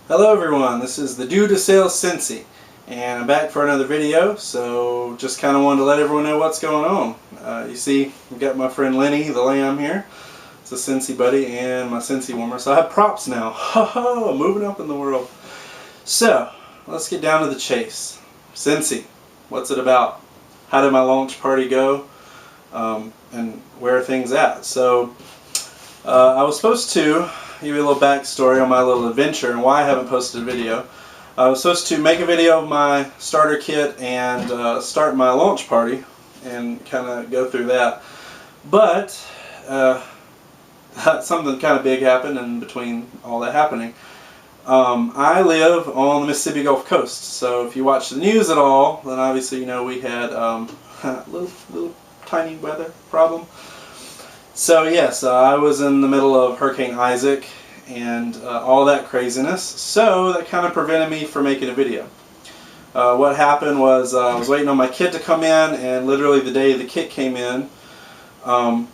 Hello everyone, this is the Dude to Sales Scentsy, and I'm back for another video, so just kind of wanted to let everyone know what's going on. You see, I've got my friend Lenny the lamb here. It's a Scentsy buddy and my Scentsy warmer, so I have props now. Ho ho, moving up in the world. So, let's get down to the chase. Scentsy, what's it about? How did my launch party go? And where are things at? So, I was supposed to give you a little backstory on my little adventure and why I haven't posted a video. I was supposed to make a video of my starter kit and start my launch party and kind of go through that. But something kind of big happened in between all that happening. I live on the Mississippi Gulf Coast, so if you watch the news at all, then obviously you know we had a little tiny weather problem. So yes, I was in the middle of Hurricane Isaac and all that craziness, so that kind of prevented me from making a video. What happened was I was waiting on my kit to come in, and literally the day the kit came in, I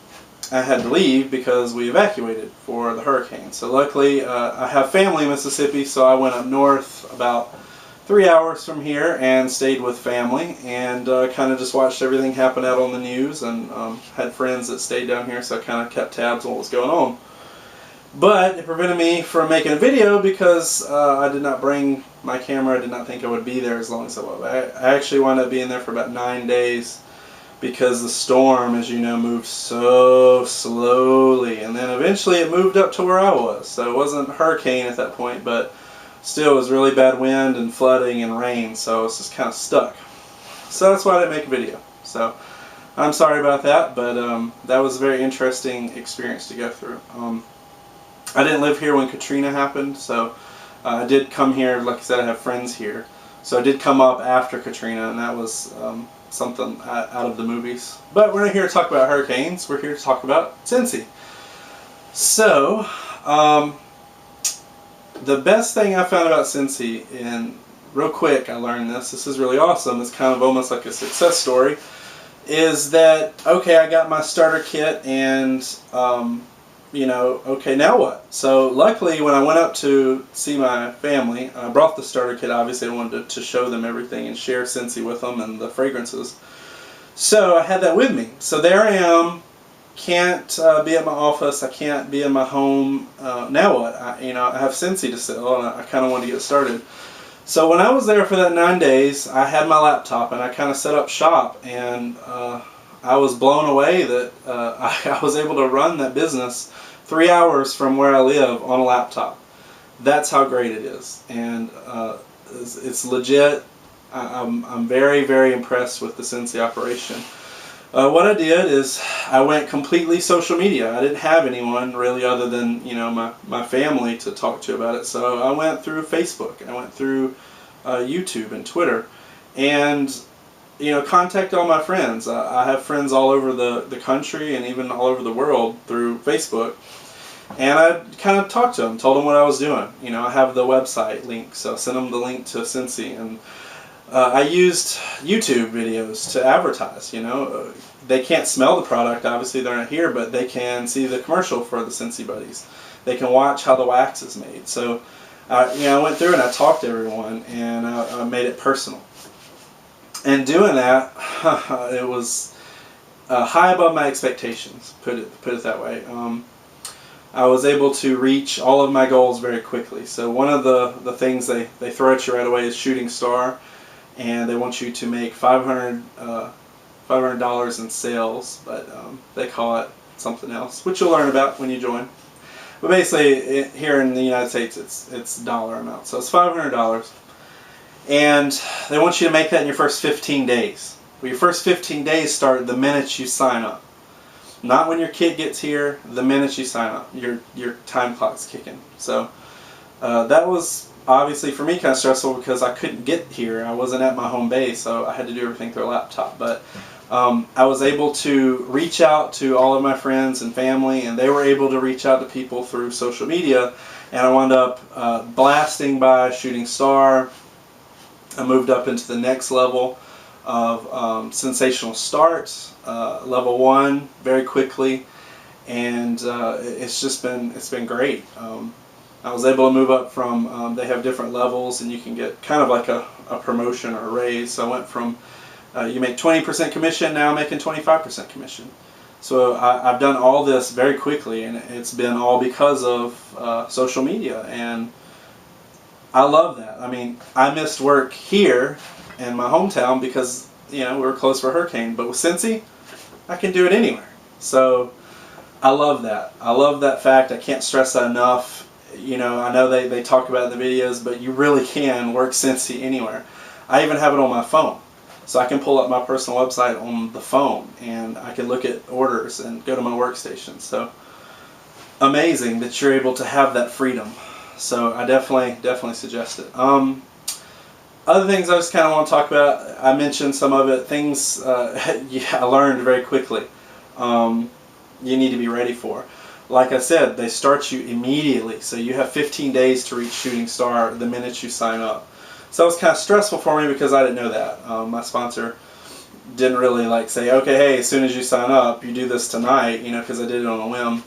had to leave because we evacuated for the hurricane. So luckily I have family in Mississippi, so I went up north about 3 hours from here and stayed with family and kind of just watched everything happen out on the news and had friends that stayed down here, so I kind of kept tabs on what was going on. But it prevented me from making a video because I did not bring my camera. I did not think I would be there as long as I was. I actually wound up being there for about 9 days because the storm, as you know, moved so slowly, and then eventually it moved up to where I was. So it wasn't a hurricane at that point, but still, it was really bad wind and flooding and rain, so it's just kind of stuck. So that's why I didn't make a video. So I'm sorry about that, but that was a very interesting experience to go through. I didn't live here when Katrina happened, so I did come here. Like I said, I have friends here, so I did come up after Katrina, and that was something out of the movies. But we're not here to talk about hurricanes. We're here to talk about Scentsy. So, the best thing I found about Scentsy, and real quick I learned this is really awesome, it's kind of almost like a success story, is that, okay, I got my starter kit and, you know, okay, now what? So luckily when I went up to see my family, I brought the starter kit. Obviously I wanted to show them everything and share Scentsy with them and the fragrances. So I had that with me. So there I am. Can't be at my office, I can't be in my home. Now what? I have Scentsy to sell, and I kind of wanted to get started. So when I was there for that 9 days, I had my laptop and I kind of set up shop, and I was blown away that I was able to run that business 3 hours from where I live on a laptop. That's how great it is, and it's legit. I'm very, very impressed with the Scentsy operation. What I did is I went completely social media. I didn't have anyone really other than, you know, my family to talk to about it. So I went through Facebook, I went through YouTube and Twitter, and, you know, contact all my friends. I have friends all over the country and even all over the world through Facebook. And I kind of talked to them, told them what I was doing. You know, I have the website link, so I sent them the link to Scentsy, and I used YouTube videos to advertise. You know, they can't smell the product, obviously they're not here, but they can see the commercial for the Scentsy Buddies. They can watch how the wax is made. So, you know, I went through and I talked to everyone, and I made it personal. And doing that, it was high above my expectations. Put it that way. I was able to reach all of my goals very quickly. So one of the things they throw at you right away is Shooting Star. And they want you to make $500 in sales, but they call it something else, which you'll learn about when you join. But basically, here in the United States, it's dollar amount, so it's $500, and they want you to make that in your first 15 days. Well, your first 15 days start the minute you sign up, not when your kid gets here. The minute you sign up, your time clock's kicking. So that was obviously for me kind of stressful because I couldn't get here. I wasn't at my home base, so I had to do everything through a laptop. But I was able to reach out to all of my friends and family, and they were able to reach out to people through social media, and I wound up blasting by Shooting Star. I moved up into the next level of Sensational Start, level 1, very quickly, and it's been great. I was able to move up from, they have different levels and you can get kind of like a promotion or a raise. So I went from, you make 20% commission, now I'm making 25% commission. So I've done all this very quickly, and it's been all because of social media, and I love that. I mean, I missed work here in my hometown because, we were close for a hurricane, but with Scentsy, I can do it anywhere. So I love that. I love that fact. I can't stress that enough. I know they talk about it in the videos, but you really can work Scentsy anywhere. I even have it on my phone. So I can pull up my personal website on the phone, and I can look at orders and go to my workstation. So amazing that you're able to have that freedom. So I definitely suggest it. Other things I just kind of want to talk about, I mentioned some of it, things I learned very quickly you need to be ready for. Like I said, they start you immediately, so you have 15 days to reach Shooting Star the minute you sign up. So it was kind of stressful for me because I didn't know that. My sponsor didn't really say, okay, hey, as soon as you sign up, you do this tonight, because I did it on a whim.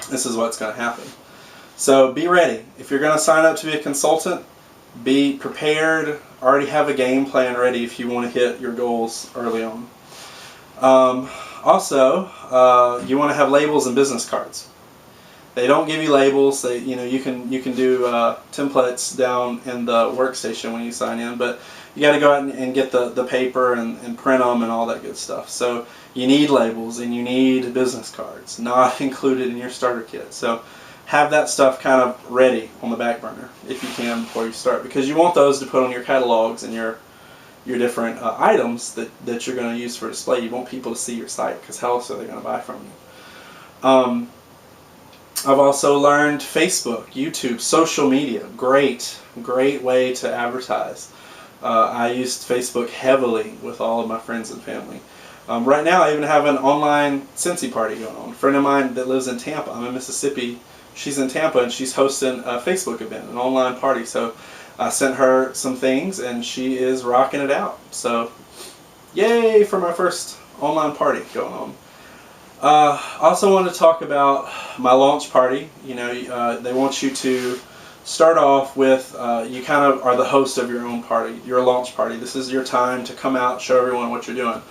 This is what's going to happen. So be ready. If you're going to sign up to be a consultant, be prepared. Already have a game plan ready if you want to hit your goals early on. Also, you want to have labels and business cards. They don't give you labels. You can do templates down in the workstation when you sign in, but you got to go out and get the paper and print them and all that good stuff. So you need labels and you need business cards, not included in your starter kit. So have that stuff kind of ready on the back burner if you can before you start, because you want those to put on your catalogs and your different items that you're going to use for display. You want people to see your site, because how else are they going to buy from you? I've also learned Facebook, YouTube, social media. Great way to advertise. I used Facebook heavily with all of my friends and family. Right now I even have an online Scentsy party going on. A friend of mine that lives in Tampa, I'm in Mississippi, she's in Tampa and she's hosting a Facebook event, an online party. So I sent her some things and she is rocking it out. So yay for my first online party going on. Also want to talk about my launch party. They want you to start off with, you kind of are the host of your own party, your launch party. This is your time to come out, show everyone what you're doing.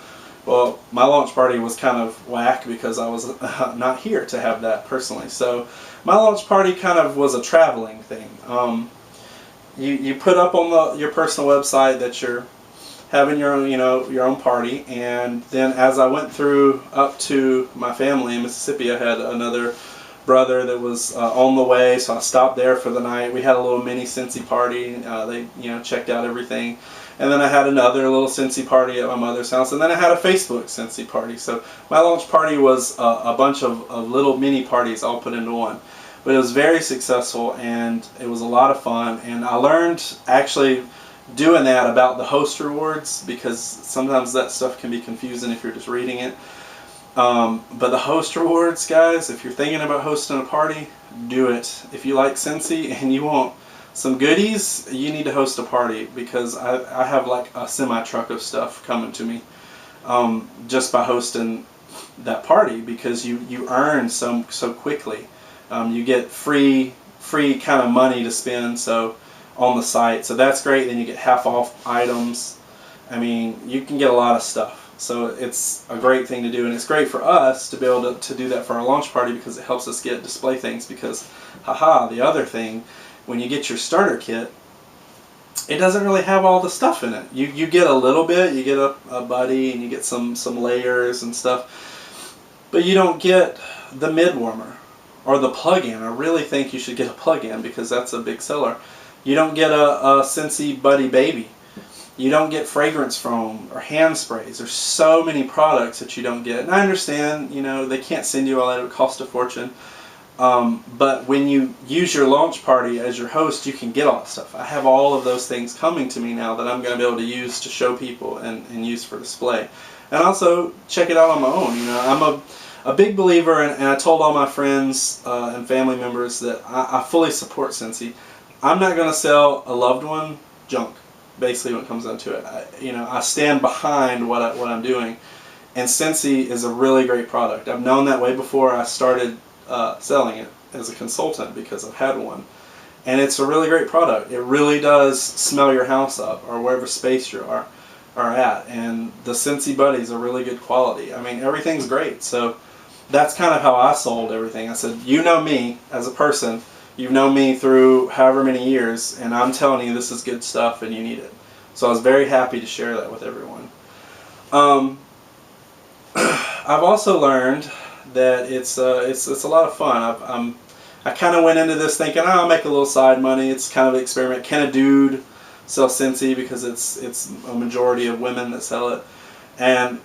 Well, my launch party was kind of whack because I was not here to have that personally. So my launch party kind of was a traveling thing. You put up on your personal website that you're having your own, your own party, and then as I went through up to my family in Mississippi, I had another brother that was on the way, so I stopped there for the night. We had a little mini Scentsy party. They checked out everything, and then I had another little Scentsy party at my mother's house, and then I had a Facebook Scentsy party. So my launch party was a bunch of little mini parties all put into one. But it was very successful, and it was a lot of fun, and I learned actually doing that about the host rewards, because sometimes that stuff can be confusing if you're just reading it. But the host rewards, guys, if you're thinking about hosting a party, do it. If you like Scentsy and you want some goodies, you need to host a party, because I have like a semi-truck of stuff coming to me just by hosting that party, because you earn so quickly. You get free kind of money to spend on the site, so that's great. Then you get half off items. I mean, you can get a lot of stuff. So it's a great thing to do, and it's great for us to be able to do that for our launch party, because it helps us get display things. Because, the other thing, when you get your starter kit, it doesn't really have all the stuff in it. You get a little bit, you get a buddy, and you get some layers and stuff, but you don't get the mid warmer or the plug-in. I really think you should get a plug-in, because that's a big seller. You don't get a Scentsy Buddy Baby. You don't get fragrance foam or hand sprays. There's so many products that you don't get. And I understand, they can't send you all that. It would cost a fortune. But when you use your launch party as your host, you can get all that stuff. I have all of those things coming to me now that I'm going to be able to use to show people and use for display. And also check it out on my own. I'm a big believer, and I told all my friends and family members that I fully support Scentsy. I'm not going to sell a loved one junk, basically, when it comes down to it. I stand behind what I'm doing, and Scentsy is a really great product. I've known that way before I started selling it, as a consultant because I've had one. And it's a really great product. It really does smell your house up, or wherever space you are at. And the Scentsy Buddies are really good quality. I mean, everything's great. So that's kind of how I sold everything. I said, you know me as a person. You've known me through however many years, and I'm telling you this is good stuff and you need it. So I was very happy to share that with everyone. I've also learned that it's a lot of fun. I kind of went into this thinking, oh, I'll make a little side money. It's kind of an experiment. Can a dude sell Scentsy? Because it's a majority of women that sell it. And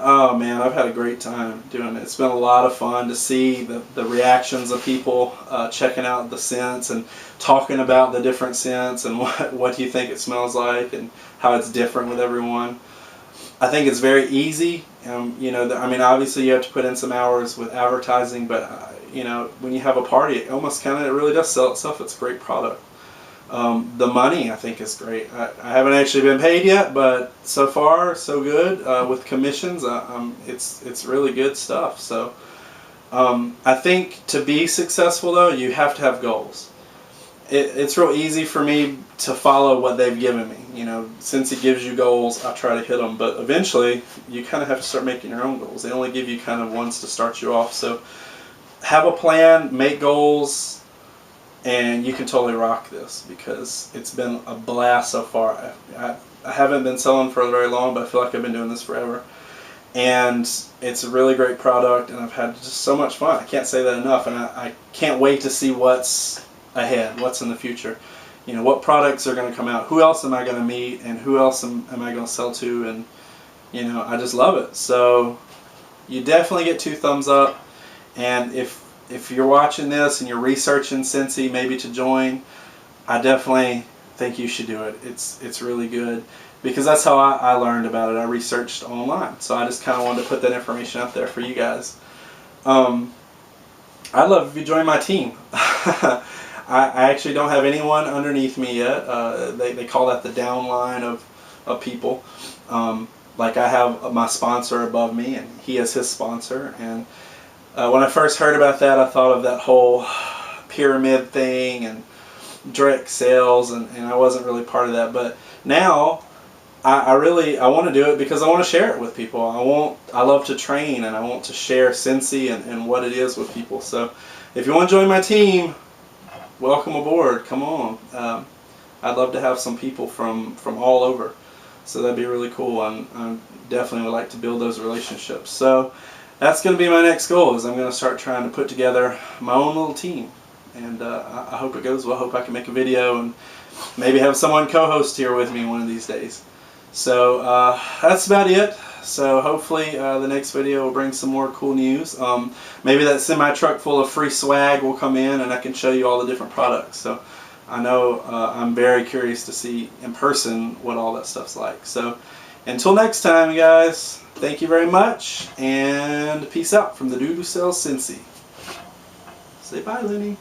oh man, I've had a great time doing it. It's been a lot of fun to see the reactions of people checking out the scents and talking about the different scents and what do you think it smells like and how it's different with everyone. I think it's very easy. You know, I mean, obviously you have to put in some hours with advertising, but you know, when you have a party, it almost kind of, it really does sell itself. It's a great product. The money, I think, is great. I haven't actually been paid yet, but so far, so good with commissions. It's really good stuff. So I think to be successful, though, you have to have goals. It's real easy for me to follow what they've given me. You know, since it gives you goals, I try to hit them. But eventually, you kind of have to start making your own goals. They only give you kind of ones to start you off. So have a plan, make goals, and you can totally rock this because it's been a blast so far. I haven't been selling for very long, but I feel like I've been doing this forever. And it's a really great product, and I've had just so much fun. I can't say that enough, and I can't wait to see what's ahead, what's in the future. You know, what products are going to come out, who else am I going to meet, and who else am I going to sell to, and you know, I just love it. So you definitely get 2 thumbs up, and if you're watching this and you're researching Scentsy maybe to join, I definitely think you should do it. It's really good because that's how I learned about it. I researched online, so I just kind of wanted to put that information out there for you guys. I'd love if you join my team. I actually don't have anyone underneath me yet. They call that the downline of people. Like I have my sponsor above me, and he has his sponsor. And when I first heard about that, I thought of that whole pyramid thing and direct sales, and I wasn't really part of that. But now I want to do it because I want to share it with people. I love to train, and I want to share Scentsy and what it is with people. So if you want to join my team, welcome aboard. Come on. I'd love to have some people from all over. So that'd be really cool. I definitely would like to build those relationships. So that's going to be my next goal, is I'm going to start trying to put together my own little team. And I hope it goes well. I hope I can make a video and maybe have someone co-host here with me one of these days. So that's about it. So hopefully the next video will bring some more cool news. Maybe that semi-truck full of free swag will come in and I can show you all the different products. So I know I'm very curious to see in person what all that stuff's like. So until next time, guys, thank you very much, and peace out from the dude who sells Scentsy. Say bye, Lenny.